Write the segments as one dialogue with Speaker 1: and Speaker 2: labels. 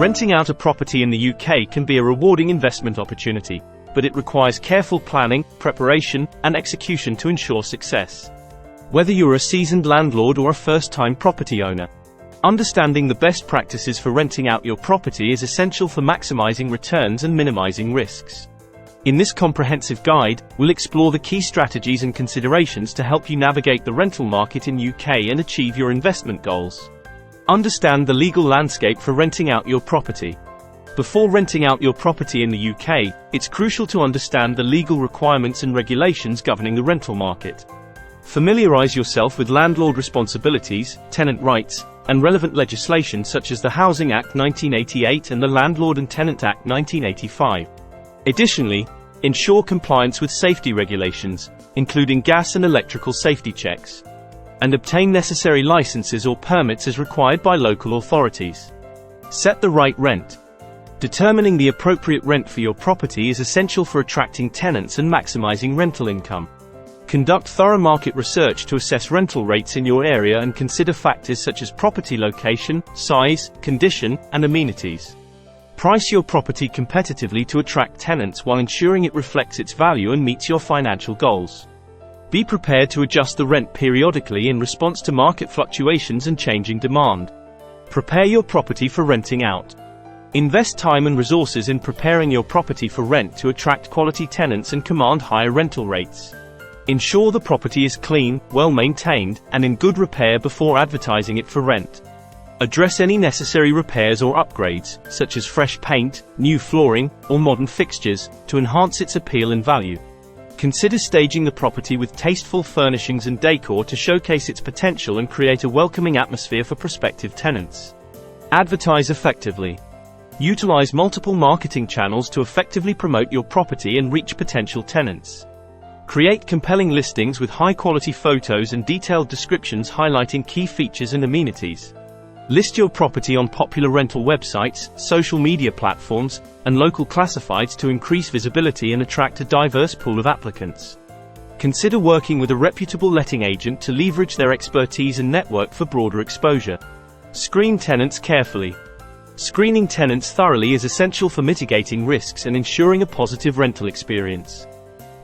Speaker 1: Renting out a property in the UK can be a rewarding investment opportunity, but it requires careful planning, preparation, and execution to ensure success. Whether you're a seasoned landlord or a first-time property owner, understanding the best practices for renting out your property is essential for maximizing returns and minimizing risks. In this comprehensive guide, we'll explore the key strategies and considerations to help you navigate the rental market in UK and achieve your investment goals. Understand the legal landscape for renting out your property. Before renting out your property in the UK, it's crucial to understand the legal requirements and regulations governing the rental market. Familiarize yourself with landlord responsibilities, tenant rights, and relevant legislation such as the Housing Act 1988 and the Landlord and Tenant Act 1985. Additionally, ensure compliance with safety regulations, including gas and electrical safety checks, and obtain necessary licenses or permits as required by local authorities. Set the right rent. Determining the appropriate rent for your property is essential for attracting tenants and maximizing rental income. Conduct thorough market research to assess rental rates in your area and consider factors such as property location, size, condition, and amenities. Price your property competitively to attract tenants while ensuring it reflects its value and meets your financial goals. Be prepared to adjust the rent periodically in response to market fluctuations and changing demand. Prepare your property for renting out. Invest time and resources in preparing your property for rent to attract quality tenants and command higher rental rates. Ensure the property is clean, well-maintained, and in good repair before advertising it for rent. Address any necessary repairs or upgrades, such as fresh paint, new flooring, or modern fixtures, to enhance its appeal and value. Consider staging the property with tasteful furnishings and decor to showcase its potential and create a welcoming atmosphere for prospective tenants. Advertise effectively. Utilize multiple marketing channels to effectively promote your property and reach potential tenants. Create compelling listings with high-quality photos and detailed descriptions highlighting key features and amenities. List your property on popular rental websites, social media platforms, and local classifieds to increase visibility and attract a diverse pool of applicants. Consider working with a reputable letting agent to leverage their expertise and network for broader exposure. Screen tenants carefully. Screening tenants thoroughly is essential for mitigating risks and ensuring a positive rental experience.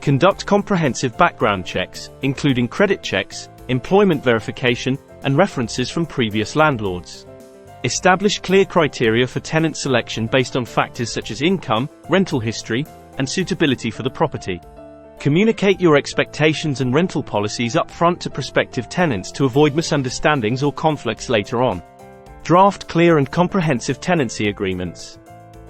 Speaker 1: Conduct comprehensive background checks, including credit checks, employment verification, and references from previous landlords. Establish clear criteria for tenant selection based on factors such as income, rental history, and suitability for the property. Communicate your expectations and rental policies upfront to prospective tenants to avoid misunderstandings or conflicts later on. Draft clear and comprehensive tenancy agreements.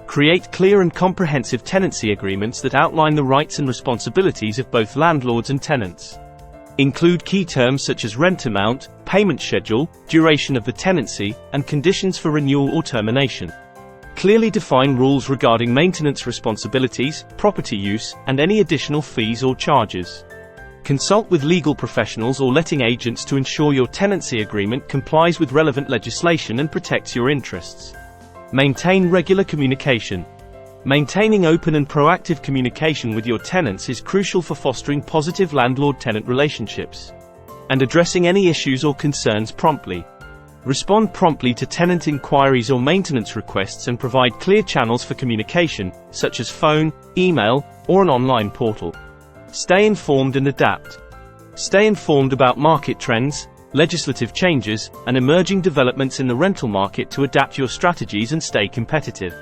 Speaker 1: Create clear and comprehensive tenancy agreements that outline the rights and responsibilities of both landlords and tenants. Include key terms such as rent amount, payment schedule, duration of the tenancy, and conditions for renewal or termination. Clearly define rules regarding maintenance responsibilities, property use, and any additional fees or charges. Consult with legal professionals or letting agents to ensure your tenancy agreement complies with relevant legislation and protects your interests. Maintain regular communication. Maintaining open and proactive communication with your tenants is crucial for fostering positive landlord-tenant relationships and addressing any issues or concerns promptly. Respond promptly to tenant inquiries or maintenance requests and provide clear channels for communication, such as phone, email, or an online portal. Stay informed and adapt. Stay informed about market trends, legislative changes, and emerging developments in the rental market to adapt your strategies and stay competitive.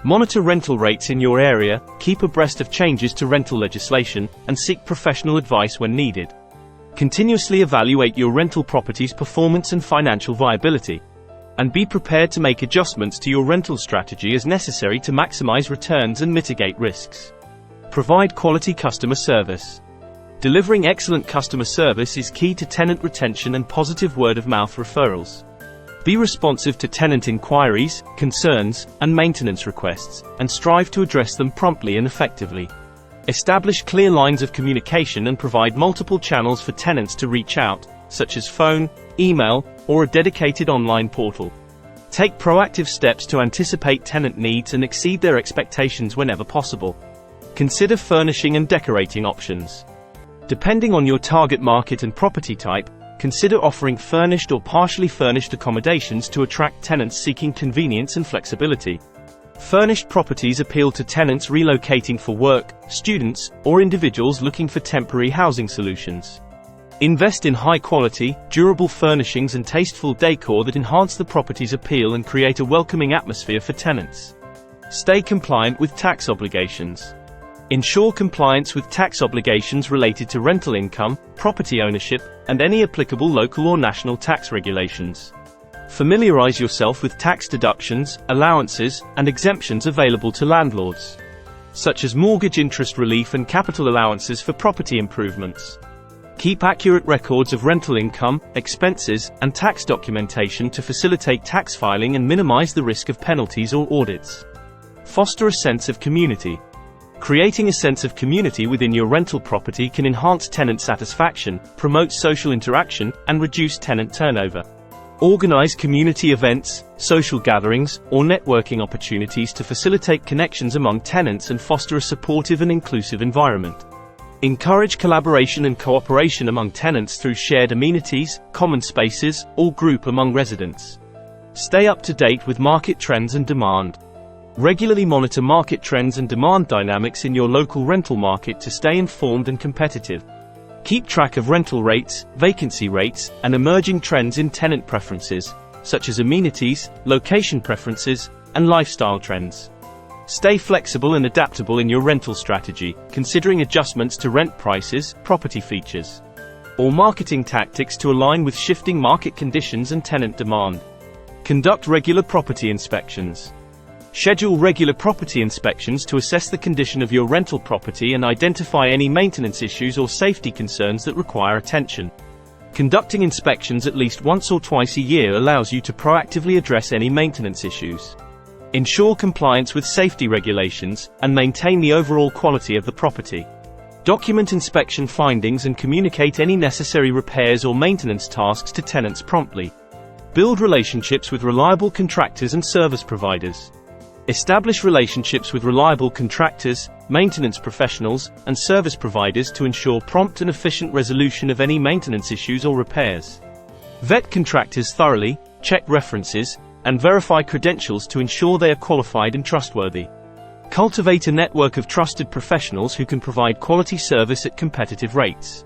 Speaker 1: Monitor rental rates in your area, keep abreast of changes to rental legislation, and seek professional advice when needed. Continuously evaluate your rental property's performance and financial viability, and be prepared to make adjustments to your rental strategy as necessary to maximize returns and mitigate risks. Provide quality customer service. Delivering excellent customer service is key to tenant retention and positive word-of-mouth referrals. Be responsive to tenant inquiries, concerns, and maintenance requests, and strive to address them promptly and effectively. Establish clear lines of communication and provide multiple channels for tenants to reach out, such as phone, email, or a dedicated online portal. Take proactive steps to anticipate tenant needs and exceed their expectations whenever possible. Consider furnishing and decorating options. Depending on your target market and property type, consider offering furnished or partially furnished accommodations to attract tenants seeking convenience and flexibility. Furnished properties appeal to tenants relocating for work, students, or individuals looking for temporary housing solutions. Invest in high-quality, durable furnishings and tasteful decor that enhance the property's appeal and create a welcoming atmosphere for tenants. Stay compliant with tax obligations. Ensure compliance with tax obligations related to rental income, property ownership, and any applicable local or national tax regulations. Familiarize yourself with tax deductions, allowances, and exemptions available to landlords, such as mortgage interest relief and capital allowances for property improvements. Keep accurate records of rental income, expenses, and tax documentation to facilitate tax filing and minimize the risk of penalties or audits. Foster a sense of community. Creating a sense of community within your rental property can enhance tenant satisfaction, promote social interaction, and reduce tenant turnover. Organize community events, social gatherings, or networking opportunities to facilitate connections among tenants and foster a supportive and inclusive environment. Encourage collaboration and cooperation among tenants through shared amenities, common spaces, or group among residents. Stay up to date with market trends and demand. Regularly monitor market trends and demand dynamics in your local rental market to stay informed and competitive. Keep track of rental rates, vacancy rates, and emerging trends in tenant preferences, such as amenities, location preferences, and lifestyle trends. Stay flexible and adaptable in your rental strategy, considering adjustments to rent prices, property features, or marketing tactics to align with shifting market conditions and tenant demand. Conduct regular property inspections. Schedule regular property inspections to assess the condition of your rental property and identify any maintenance issues or safety concerns that require attention. Conducting inspections at least once or twice a year allows you to proactively address any maintenance issues. Ensure compliance with safety regulations, and maintain the overall quality of the property. Document inspection findings and communicate any necessary repairs or maintenance tasks to tenants promptly. Build relationships with reliable contractors and service providers. Establish relationships with reliable contractors, maintenance professionals, and service providers to ensure prompt and efficient resolution of any maintenance issues or repairs. Vet contractors thoroughly, check references, and verify credentials to ensure they are qualified and trustworthy. Cultivate a network of trusted professionals who can provide quality service at competitive rates.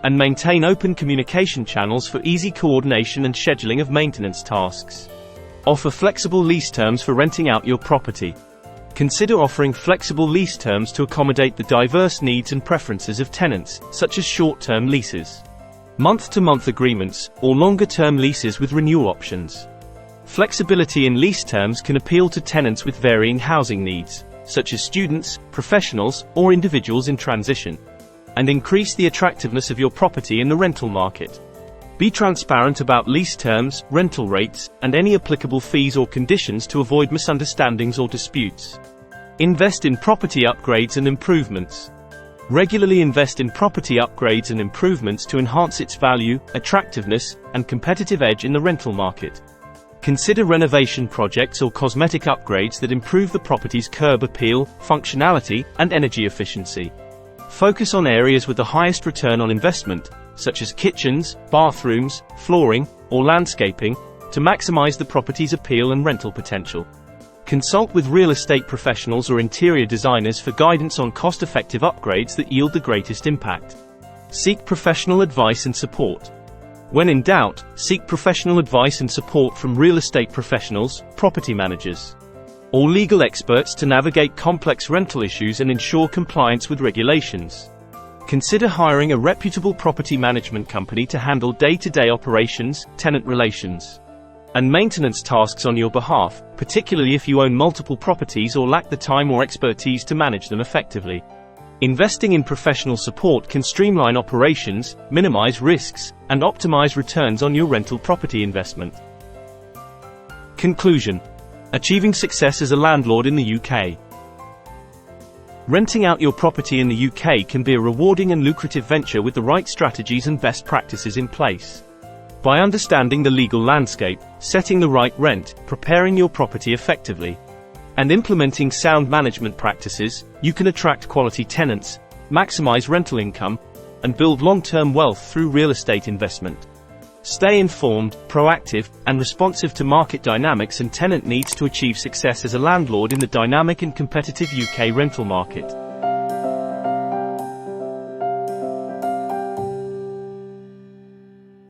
Speaker 1: And maintain open communication channels for easy coordination and scheduling of maintenance tasks. Offer flexible lease terms for renting out your property. Consider offering flexible lease terms to accommodate the diverse needs and preferences of tenants, such as short-term leases, month-to-month agreements, or longer-term leases with renewal options. Flexibility in lease terms can appeal to tenants with varying housing needs, such as students, professionals, or individuals in transition, and increase the attractiveness of your property in the rental market. Be transparent about lease terms, rental rates, and any applicable fees or conditions to avoid misunderstandings or disputes. Invest in property upgrades and improvements. Regularly invest in property upgrades and improvements to enhance its value, attractiveness, and competitive edge in the rental market. Consider renovation projects or cosmetic upgrades that improve the property's curb appeal, functionality, and energy efficiency. Focus on areas with the highest return on investment, such as kitchens, bathrooms, flooring, or landscaping, to maximize the property's appeal and rental potential. Consult with real estate professionals or interior designers for guidance on cost-effective upgrades that yield the greatest impact. Seek professional advice and support. When in doubt, seek professional advice and support from real estate professionals, property managers, or legal experts to navigate complex rental issues and ensure compliance with regulations. Consider hiring a reputable property management company to handle day-to-day operations, tenant relations, and maintenance tasks on your behalf, particularly if you own multiple properties or lack the time or expertise to manage them effectively. Investing in professional support can streamline operations, minimize risks, and optimize returns on your rental property investment. Conclusion: achieving success as a landlord in the UK. Renting out your property in the UK can be a rewarding and lucrative venture with the right strategies and best practices in place. By understanding the legal landscape, setting the right rent, preparing your property effectively, and implementing sound management practices, you can attract quality tenants, maximize rental income, and build long-term wealth through real estate investment. Stay informed, proactive, and responsive to market dynamics and tenant needs to achieve success as a landlord in the dynamic and competitive UK rental market.